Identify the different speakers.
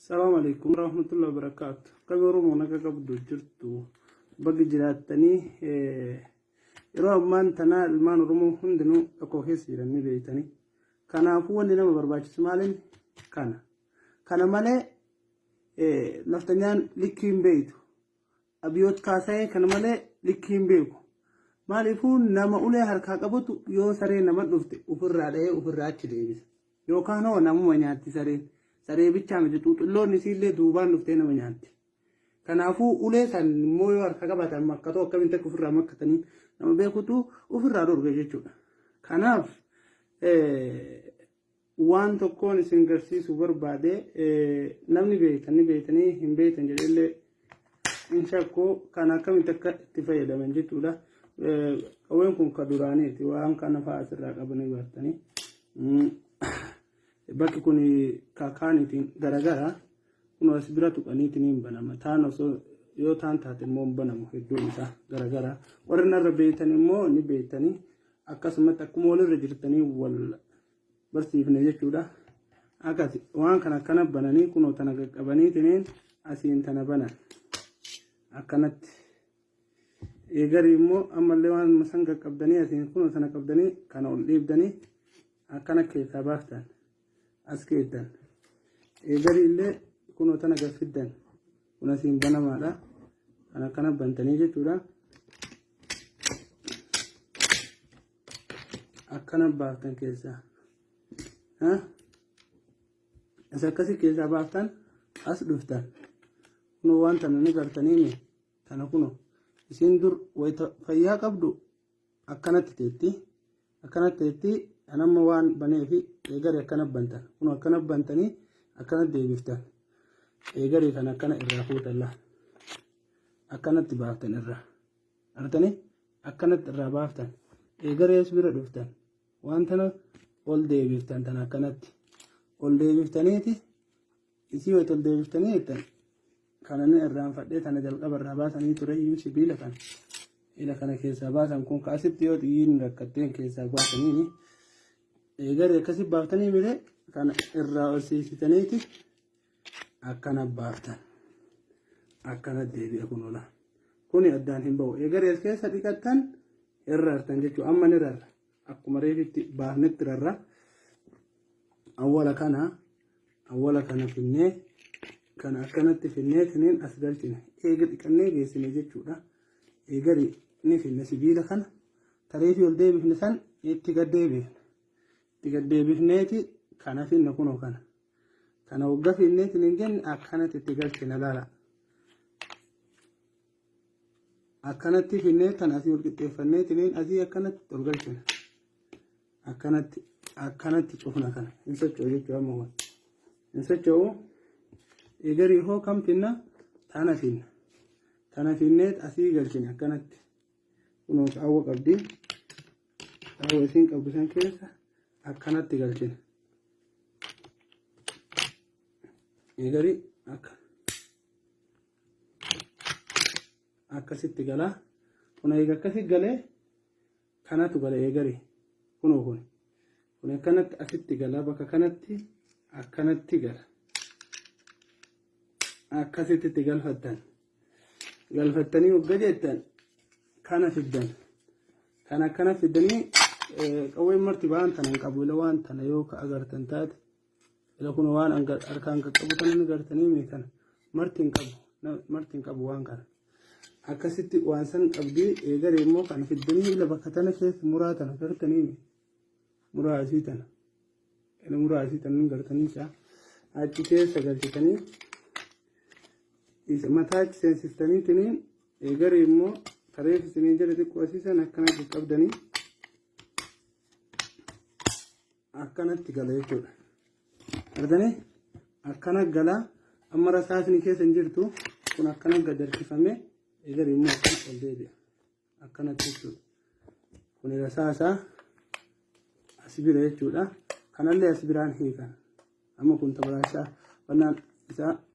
Speaker 1: السلام عليكم ورحمة الله وبركاته. كبروا منك قبضوا جرتوا بقي جراتني يروح ما أنتنا المان رمو هندنو أكو هسير بيتني كان أفوان لنا مبرباج سمالين كان مالي نفتنيان لكيم بيتو أبيوت كاساي كان مالي لكيم بيكو مالي فون نما أولي هركا قبطو يو سرين نما نفتي وفر عليه وفر عاتش ديبس يو كانوا نمو منياتي سرين saree bicha miti xuuxulloon isiillee duubaan dhuftee nama nyaatti. Kanaafuu ulee san immoo yoo harka qabatan makkatoo akkamitti akka ofirraa makkatanii nama beekutu ofirraa dorge jechuudha. Kanaaf waan tokkoon isin garsiisuu barbaade namni beekanii hin beektan jedhellee hin shakkoo kan akkamitti akka itti fayyadaman jechuudha. Qawween kun ka duraaniiti waan kana fa'aa asirraa qabanii bartanii. Bakki kun kaakaaniitiin garagara kun as bira tuqaniitiin hin banama taan osoo yoo taan taate immoo hin banamu hedduun isaa garagara warri narra beeytan immoo ni beeytanii akkasumatti akkuma walirra jirtanii wal barsiifne jechuudha. Akkasi waan kana akkana bananii kunoo tana qaqqabaniitiin asiin tana banan akkanatti eegarii immoo ammallee waan masan qaqqabdanii asiin kunoo tana qabdanii kana ol dhiibdanii akkana keessaa baaftan. Askeetan eegarii illee kunoo tana gaffiddan kun asiin banamaadha kan akkana bantanii jechuudha. Akkana baaftan keessaa as akkasii keessaa baaftan as dhuftan kunoo waan tana ni gartanii tana kunoo isiin dur wayita fayyaa qabdu akkanatti teetti anamma waan baneefi eegari akkana bantan kun akkana bantanii akkana deebiftan eegari kan akkana irraa fuutalla akkanatti baaftan irraa artanii akkanatti irraa baaftan eegari as bira dhuftan waan tana ol deebiftan tan akkanatti ol deebiftaniiti isii wayita ol deebiftanii jettan kanani irraan fadhee tana jalqaba irraa baasanii ture iyyuu sibiila kan ila kana keessaa baasan kun kaasitti yoo xiyyiin rakkatteen keessaa baasanii eegari akkasii baaftanii mire kana irraa ol siisitaniiti akkana baaftan akkana deebi'a kunola kuni addaan hin ba'u eegari as keessa dhiqattan irra artan jechuu amma ni rarra akkuma reefitti baafnetti rarra awwala kana finnee kana akkanatti finnee tiniin as galchine eega dhiqannee geessine jechuudha. Eegari ni finne sibiila kana tareefi ol deebifne san itti gaddeebifneeti kana finne kunoo kana wagga finneeti hin jenne akkanatti itti galchina laala akkanatti finnee tan asii ol qixxeeffanneeti asii akkanatti ol galchina akkanatti cufna kana hin socho'u jechuudha. Amma waan hin socho'u eegarii hoo kam finna tana finneet asii galchina akkanatti kunoo qaawwa qabdi qaawwa isiin qabdu san keessa akkanatti galchina eegari akkasitti gala kun eega akkasitti galee kanatu gala eegari kunoo kun akkanatti asitti gala bakka kanatti akkanatti gala akkasitti galfattanii wagga jettan kana fiddan kana akkana fiddanii qawween marti ba'an tanan qabu ila waan tana yoo ka agartan taate ila kun waan harkaan qabu tanan agartanii mee kana martiin qabu waan kana akkasitti waan san qabdii eegaree immoo kan fiddanii ila bakka tana keessa muraa tana gartanii muraasii tana gartanii isaa achi keessa galchitanii mataatti seensiftanii tiniin eegaree immoo tareef isiniin jala xiqqoo asiisan akkanatti qabdanii akkanatti gala jechuudha. Arganii akkana gala amma rasaasni keessa hin jirtu kun akkana gadarkifamee eegarii immoo akkana ol deebi'a akkanatti jechuudha. Kun rasaasaa as bira jechuudha. Kanallee as biraan hiikan amma kun tabaraashaa wannaan isaa